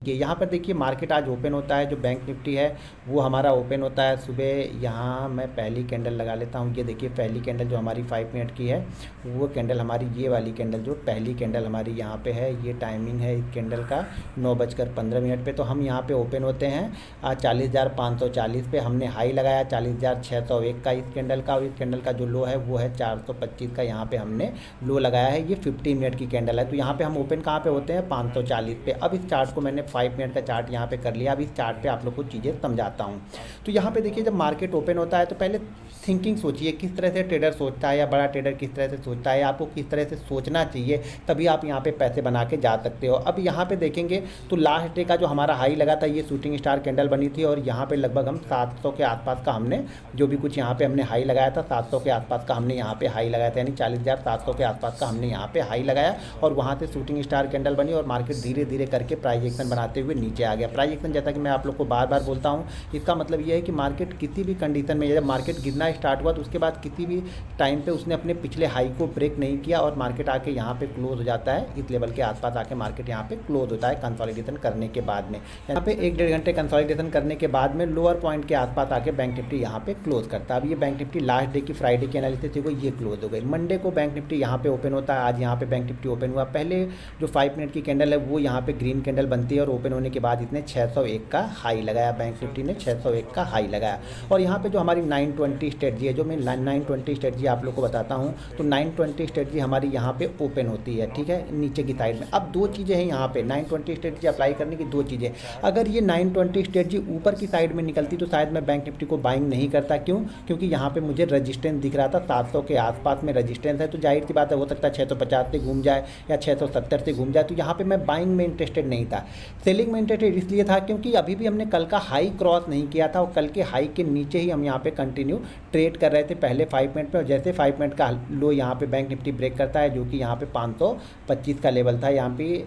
देखिए यहाँ पर देखिए मार्केट आज ओपन होता है, जो बैंक निफ्टी है वो हमारा ओपन होता है सुबह। यहाँ मैं पहली कैंडल लगा लेता हूँ। ये देखिए पहली कैंडल जो हमारी 5 मिनट की है, वो कैंडल हमारी ये वाली कैंडल जो पहली कैंडल हमारी यहाँ पे है, ये टाइमिंग है इस कैंडल का 9:15 पे। तो हम यहाँ पे ओपन होते हैं 40,540 पे। हमने हाई लगाया 40,601 का इस कैंडल का, और इस कैंडल का जो लो है वो है 425 का, यहाँ पे हमने लो लगाया है। ये 15 मिनट की कैंडल है। तो यहाँ पे हम ओपन कहाँ पे होते हैं 540 पे। अब इस चार्ट को मैंने 5 मिनट का चार्ट यहाँ पे कर लिया। अब इस चार्ट पे आप लोग को चीज़ें समझाता हूँ। तो यहाँ पे देखिए जब मार्केट ओपन होता है तो पहले थिंकिंग सोचिए, किस तरह से ट्रेडर सोचता है या बड़ा ट्रेडर किस तरह से सोचता है, आपको किस तरह से सोचना चाहिए, तभी आप यहाँ पे पैसे बना के जा सकते हो। अब यहाँ पे देखेंगे तो लास्ट डे का जो हमारा हाई लगा था, ये शूटिंग स्टार कैंडल बनी थी, और यहाँ पे लगभग हम 700 के आसपास का हमने जो भी कुछ यहाँ पे हमने हाई लगाया था, 700 के आसपास का हमने यहाँ पे हाई लगाया था, यानी 40,700 के आसपास का हमने यहाँ पे हाई लगाया, और वहाँ से शूटिंग स्टार कैंडल बनी और मार्केट धीरे धीरे करके प्राइस एक्शन बनाते हुए नीचे आ गया। प्राइस एक्शन जैसा कि मैं आप लोग को बार बार बोलता हूँ, इसका मतलब ये है कि मार्केट किसी भी कंडीशन में, जब मार्केट गिरना स्टार्ट हुआ तो उसके बाद किसी भी टाइम पे उसने अपने पिछले हाई को ब्रेक नहीं किया और मार्केट आके यहाँ पे क्लोज हो जाता है। इस लेवल के आसपास आके मार्केट यहाँ पे क्लोज होता है कंसोलिडेशन करने के बाद में। यहाँ पे 1-1.5 घंटे कंसोलिडेशन करने के बाद में लोअर पॉइंट के आसपास आके बैंक निफ्टी यहाँ पे क्लोज करता है। अब ये बैंक निफ्टी लास्ट डे की फ्राइडे की एनालिसिस थी, ये क्लोज हो गई। मंडे को बैंक निफ्टी यहाँ पे ओपन होता है। आज यहाँ पे बैंक निफ्टी ओपन हुआ। पहले जो 5 मिनट की कैंडल है वो यहाँ पे ग्रीन कैंडल बनती है, और ओपन होने के बाद इसने 601 का हाई लगाया। बैंक निफ्टी ने 601 का हाई लगाया। और यहाँ पे जो हमारी 920 स्ट्रेटजी है, जो मैं 920 स्ट्रेटजी आप लोग को बताता हूँ, तो 920 स्ट्रेटजी हमारी यहाँ पे ओपन होती है, ठीक है, नीचे की साइड में। अब दो चीज़ें हैं यहाँ पे 920 स्ट्रेटजी अप्लाई करने की, दो चीज़ें। अगर ये 920 स्ट्रेटजी ऊपर की साइड में निकलती तो शायद मैं बैंक निफ्टी को बाइंग नहीं करता। क्यों? क्योंकि यहाँ पे मुझे रजिस्टेंस दिख रहा था, 700 के आसपास में रजिस्टेंस है, तो जाहिर सी बात है हो सकता है 650 से घूम जाए या 670 से घूम जाए। तो यहाँ पे मैं बाइंग में इंटरेस्टेड नहीं था, सेलिंग में इंटरेस्टेड इसलिए था क्योंकि अभी भी हमने कल का हाई क्रॉस नहीं किया था, और कल के हाई के नीचे ही हम यहाँ पे कंटिन्यू ट्रेड कर रहे थे पहले 5 मिनट में। और जैसे 5 मिनट का लो यहाँ पे बैंक निफ्टी ब्रेक करता है, जो कि यहाँ पे 525 का लेवल था, यहाँ पे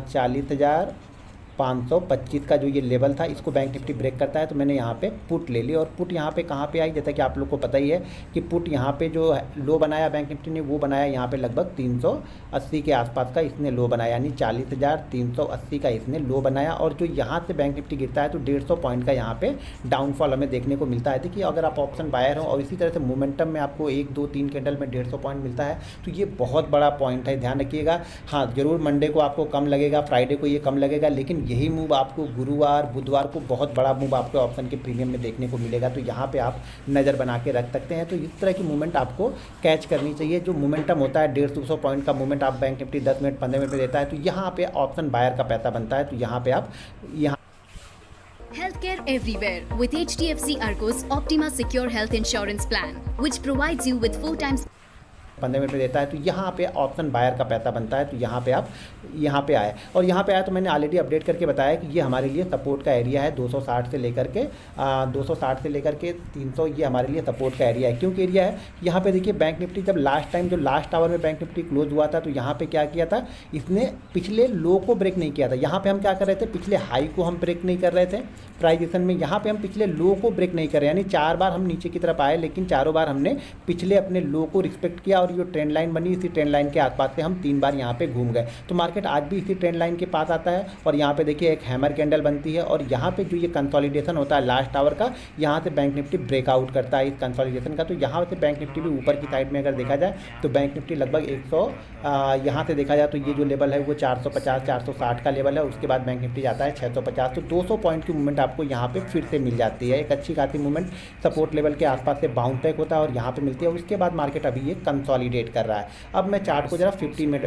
40,525 का जो ये लेवल था, इसको बैंक निफ्टी ब्रेक करता है। तो मैंने यहाँ पे पुट ले ली, और पुट यहाँ पे कहाँ पे आई, जैसा कि आप लोग को पता ही है कि पुट यहाँ पे जो लो बनाया बैंक निफ्टी ने, वो बनाया यहाँ पे लगभग 380 के आसपास का इसने लो बनाया, यानी 40,380 का इसने लो बनाया। और जो यहाँ से बैंक निफ्टी गिरता है तो 150 पॉइंट का यहाँ पे डाउनफॉल हमें देखने को मिलता है। देखिए अगर आप ऑप्शन बायर हो और इसी तरह से मोमेंटम में आपको 1, 2, 3 कैंडल में 150 पॉइंट मिलता है, तो ये बहुत बड़ा पॉइंट है, ध्यान रखिएगा। हाँ जरूर मंडे को आपको कम लगेगा, फ्राइडे को ये कम लगेगा, लेकिन यही मूव आपको गुरुवार बुधवार को बहुत बड़ा मूव आपके ऑप्शन के प्रीमियम में देखने को मिलेगा। तो यहाँ पे आप नज़र बना के रख सकते हैं। तो इस तरह की मूवमेंट आपको कैच करनी चाहिए। जो मोमेंटम होता है 150 पॉइंट का मूवमेंट आप बैंक निफ्टी 10 मिनट 15 मिनट में देता है, तो यहाँ पे ऑप्शन बायर का पैसा बनता है। तो यहाँ पे आप यहाँ Healthcare everywhere with HDFC Arcos Optima Secure Health Insurance Plan, which provides you with 4 times 15 minute में देता है, तो यहाँ पे ऑप्शन बायर का पैसा बनता है। तो यहाँ पे आप यहाँ पे आए, और यहाँ पे आया तो मैंने ऑलरेडी अपडेट करके बताया कि ये हमारे लिए सपोर्ट का एरिया है 260 से लेकर के 300, ये हमारे लिए सपोर्ट का एरिया है। क्यों एरिया है? यहाँ पे देखिए बैंक निफ्टी जब लास्ट टाइम जो लास्ट आवर में बैंक निफ्टी क्लोज हुआ था, तो यहाँ पे क्या किया था, इसने पिछले लो को ब्रेक नहीं किया था। यहाँ पे हम क्या कर रहे थे, पिछले हाई को हम ब्रेक नहीं कर रहे थे प्राइस एक्शन में, यहाँ पे हम पिछले लो को ब्रेक नहीं कर रहे, यानी 4 बार हम नीचे की तरफ आए, लेकिन चारों बार हमने पिछले अपने लो को रिस्पेक्ट किया, और जो ट्रेंड लाइन बनी इसी ट्रेंड लाइन के आसपास से हम 3 बार यहाँ पे घूम गए। तो मार्केट आज भी इसी ट्रेंड लाइन के पास आता है, और यहाँ पे देखिए एक हैमर कैंडल बनती है, और यहाँ पे जो ये कंसोलिडेशन होता है लास्ट आवर का, यहाँ से बैंक निफ्टी ब्रेकआउट करता है इस कंसोलिडेशन का। तो यहाँ से बैंक निफ्टी भी ऊपर की साइड में अगर देखा जाए तो बैंक निफ्टी लगभग 100 यहाँ से देखा जाए तो ये जो लेवल है वो 450 460 का लेवल है। उसके बाद बैंक निफ्टी जाता है 650, तो 200 पॉइंट की मूवमेंट आपको यहाँ पे फिर से मिल जाती है। एक अच्छी खासी मूवमेंट सपोर्ट लेवल के आसपास से बाउंस बैक होता है और यहाँ पे मिलती है। उसके बाद मार्केट अभी ये कंसोलिडेट कर रहा है। अब मैं चार्ट को जरा 15 मिनट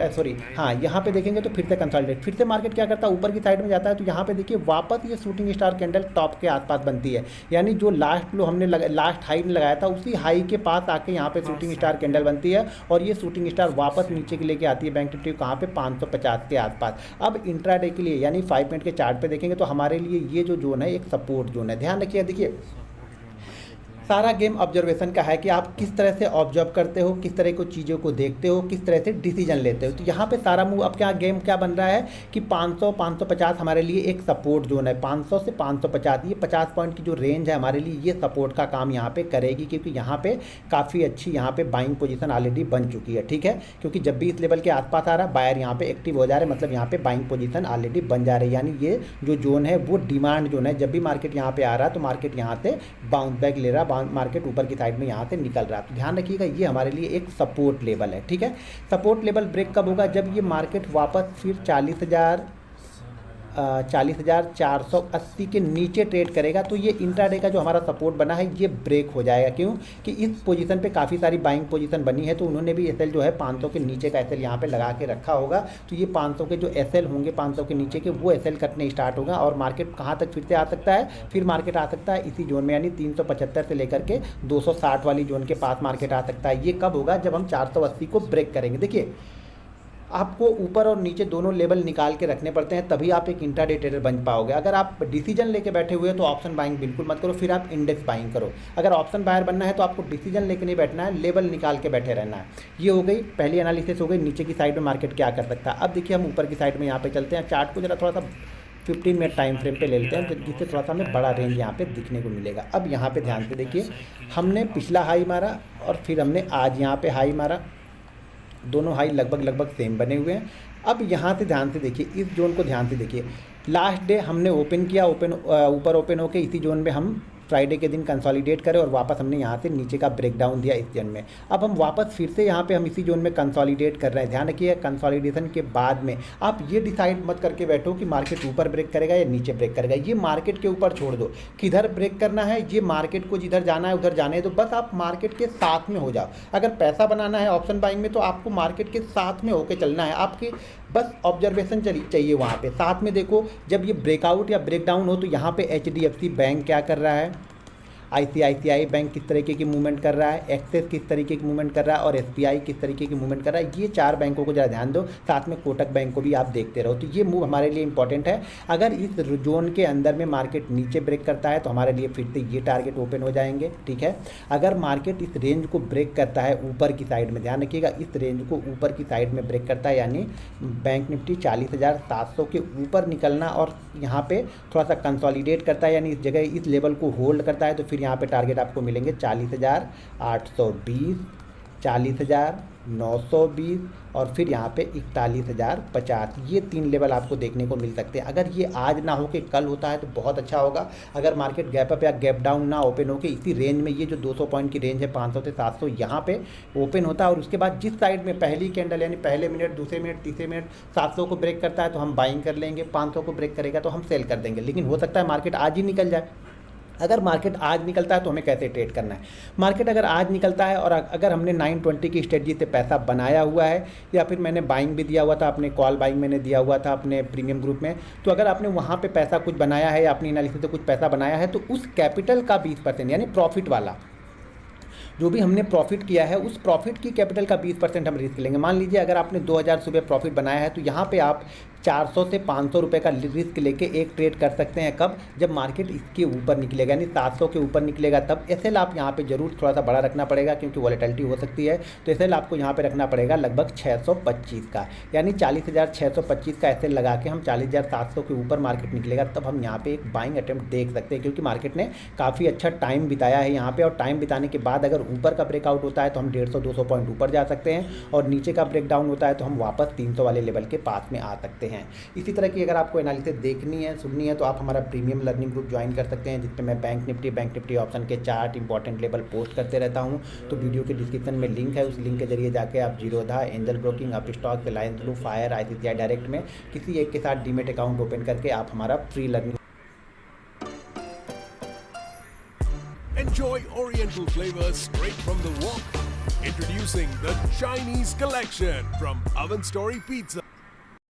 हाँ यहाँ पे देखेंगे तो फिर से कंसोलिडेट, फिर से मार्केट क्या करता है, ऊपर की साइड में जाता है। तो यहाँ पे देखिए वापस ये शूटिंग स्टार कैंडल टॉप के आसपास बनती है, यानी जो लास्ट लो हमने लास्ट हाई में लगाया था उसी हाई के पास आके यहाँ पे शूटिंग स्टार कैंडल बनती है, और ये शूटिंग स्टार वापस नीचे के लेके आती है बैंक निफ्टी कहाँ पे 550 के आसपास। अब इंट्राडे के लिए यानी 5 मिनट के चार्ट पे देखेंगे तो हमारे लिए ये जो जोन है एक सपोर्ट जोन है। ध्यान रखिए, देखिए सारा गेम ऑब्जर्वेशन का है कि आप किस तरह से ऑब्जर्व करते हो, किस तरह की चीज़ों को देखते हो, किस तरह से डिसीजन लेते हो। तो यहाँ पे सारा मूव अब क्या गेम क्या बन रहा है कि 500 550 हमारे लिए एक सपोर्ट जोन है। 500 से 550 ये 50 पॉइंट की जो रेंज है हमारे लिए, ये सपोर्ट का काम यहाँ पे करेगी, क्योंकि यहाँ पे काफ़ी अच्छी यहाँ पे बाइंग पोजीशन ऑलरेडी बन चुकी है। ठीक है, क्योंकि जब भी इस लेवल के आसपास आ रहा है बायर यहाँ पे एक्टिव हो जा रहे हैं, मतलब यहाँ पे बाइंग पोजीशन ऑलरेडी बन जा रही है। यानी ये जो जोन है वो डिमांड जोन है। जब भी मार्केट यहाँ पे आ रहा है तो मार्केट यहाँ से बाउंस बैक ले रहा है, मार्केट ऊपर की साइड में यहाँ से निकल रहा है। तो ध्यान रखिएगा ये हमारे लिए एक सपोर्ट लेवल है। ठीक है, सपोर्ट लेवल ब्रेक कब होगा? जब ये मार्केट वापस फिर 40,480 के नीचे ट्रेड करेगा, तो ये इंट्राडे का जो हमारा सपोर्ट बना है ये ब्रेक हो जाएगा। क्यों कि इस पोजीशन पे काफ़ी सारी बाइंग पोजीशन बनी है, तो उन्होंने भी एसएल जो है 500 के नीचे का एसएल यहाँ पे लगा के रखा होगा। तो ये 500 के जो एसएल होंगे 500 के नीचे के, वो एसएल कटने स्टार्ट होगा और मार्केट कहाँ तक फिर से आ सकता है? फिर मार्केट आ सकता है इसी जोन में, यानी 375 से लेकर के 260 वाली जोन के पास मार्केट आ सकता है। ये कब होगा? जब हम 480 को ब्रेक करेंगे। देखिए, आपको ऊपर और नीचे दोनों लेवल निकाल के रखने पड़ते हैं, तभी आप एक इंट्राडे ट्रेडर बन पाओगे। अगर आप डिसीजन लेके बैठे हुए हो तो ऑप्शन बाइंग बिल्कुल मत करो, फिर आप इंडेक्स बाइंग करो। अगर ऑप्शन बायर बनना है तो आपको डिसीजन लेके नहीं बैठना है, लेवल निकाल के बैठे रहना है। ये हो गई पहली एनालिसिस हो गई, नीचे की साइड में मार्केट क्या कर सकता है। अब देखिए हम ऊपर की साइड में यहाँ पे चलते हैं, चार्ट को जरा थोड़ा सा 15 मिनट टाइम फ्रेम पे ले लेते हैं, जिससे थोड़ा सा हमें बड़ा रेंज यहाँ पे दिखने को मिलेगा। अब यहाँ पे ध्यान से देखिए, हमने पिछला हाई मारा और फिर हमने आज यहाँ पे हाई मारा, दोनों हाई लगभग सेम बने हुए हैं। अब यहाँ से ध्यान से देखिए, इस जोन को ध्यान से देखिए, लास्ट डे हमने ओपन किया, ऊपर ओपन होके इसी जोन में हम फ्राइडे के दिन कंसोलिडेट करें और वापस हमने यहाँ से नीचे का ब्रेकडाउन दिया इस जोन में। अब हम वापस फिर से यहाँ पे हम इसी जोन में कंसोलिडेट कर रहे हैं। ध्यान रखिए, कंसोलिडेशन के बाद में आप ये डिसाइड मत करके बैठो कि मार्केट ऊपर ब्रेक करेगा या नीचे ब्रेक करेगा। ये मार्केट के ऊपर छोड़ दो, किधर ब्रेक करना है, ये मार्केट को जिधर जाना है उधर जाने दो। बस आप मार्केट के साथ में हो जाओ। अगर पैसा बनाना है ऑप्शन बाइंग में तो आपको मार्केट के साथ में होकर चलना है। आपकी बस ऑब्जर्वेशन चाहिए वहाँ पे, साथ में देखो जब ये ब्रेकआउट या ब्रेकडाउन हो तो यहाँ पे HDFC बैंक क्या कर रहा है, ICICI बैंक किस तरीके की मूवमेंट कर रहा है, एक्सिस किस तरीके की मूवमेंट कर रहा है और SBI किस तरीके की मूवमेंट कर रहा है। ये 4 बैंकों को ज़रा ध्यान दो, साथ में कोटक बैंक को भी आप देखते रहो। तो ये मूव हमारे लिए इंपॉर्टेंट है। अगर इस जोन के अंदर में मार्केट नीचे ब्रेक करता है तो हमारे लिए फिर से ये टारगेट ओपन हो जाएंगे। ठीक है, अगर मार्केट इस रेंज को ब्रेक करता है ऊपर की साइड में, ध्यान रखिएगा इस रेंज को ऊपर की साइड में ब्रेक करता है, यानी बैंक निफ्टी 40,700 के ऊपर निकलना और यहाँ पे थोड़ा सा कंसोलिडेट करता है, यानी इस जगह इस लेवल को होल्ड करता है, तो फिर यहाँ पे टारगेट आपको मिलेंगे 40,820, 40,920 और फिर यहाँ पे 41,050। ये 3 लेवल आपको देखने को मिल सकते हैं। अगर ये आज ना हो के कल होता है तो बहुत अच्छा होगा। अगर मार्केट गैप अप या गैप डाउन ना ओपन हो के इसी रेंज में, ये जो 200 पॉइंट की रेंज है 500 से 700, यहाँ पे ओपन होता है और उसके बाद जिस साइड में पहली कैंडल यानी पहले मिनट, दूसरे मिनट, तीसरे मिनट 700 को ब्रेक करता है तो हम बाइंग कर लेंगे, 500 को ब्रेक करेगा तो हम सेल कर देंगे। लेकिन हो सकता है मार्केट आज ही निकल जाए। अगर मार्केट आज निकलता है तो हमें कैसे ट्रेड करना है? मार्केट अगर आज निकलता है और अगर हमने 920 की स्ट्रेटजी से पैसा बनाया हुआ है या फिर मैंने बाइंग भी दिया हुआ था, अपने कॉल बाइंग मैंने दिया हुआ था अपने प्रीमियम ग्रुप में, तो अगर आपने वहाँ पे पैसा कुछ बनाया है या अपनी एनालिसिस से कुछ पैसा बनाया है तो उस कैपिटल का 20% यानी प्रॉफिट वाला जो भी हमने प्रॉफिट किया है उस प्रॉफिट की कैपिटल का 20% हम रिस्क लेंगे। मान लीजिए अगर आपने 2000 सुबह प्रॉफिट बनाया है तो यहाँ पे आप 400 से 500 रुपये का रिस्क लेके एक ट्रेड कर सकते हैं। कब? जब मार्केट इसके ऊपर निकलेगा, यानी 700 के ऊपर निकलेगा तब। एसएल आप यहाँ पे जरूर थोड़ा सा बड़ा रखना पड़ेगा क्योंकि वॉलेटिलिटी हो सकती है, तो एसएल आपको यहाँ पे रखना पड़ेगा लगभग 625 का, यानी 40,625 का एसएल लगा के हम 40,700 के ऊपर मार्केट निकलेगा तब हम यहाँ पे एक बाइंग अटेम्प्ट देख सकते हैं, क्योंकि मार्केट ने काफ़ी अच्छा टाइम बिताया है यहाँ पे। और टाइम बिताने के बाद अगर ऊपर का ब्रेकआउट होता है तो हम 150-200 पॉइंट ऊपर जा सकते हैं और नीचे का ब्रेकडाउन होता है तो हम वापस 300 वाले लेवल के पास में आ सकते हैं। इसी तरह की अगर आपको एनालिसिस देखनी है, सुननी है, तो आप हमारा प्रीमियम लर्निंग ग्रुप ज्वाइन कर सकते हैं, जिसपे मैं बैंक निफ्टी ऑप्शन के चार्ट, इंपॉर्टेंट लेवल पोस्ट करते रहता हूँ। तो वीडियो के डिस्क्रिप्शन में लिंक है, उस लिंक के जरिए जाके आप Zerodha, angel broking, Upstox, Reliance blue, fire, ICICI direct में किसी एक के साथ डीमेट अकाउंट ओपन करके आप हमारा free learning. Enjoy Oriental flavors straight from the wok. Introducing the Chinese collection from Oven Story Pizza.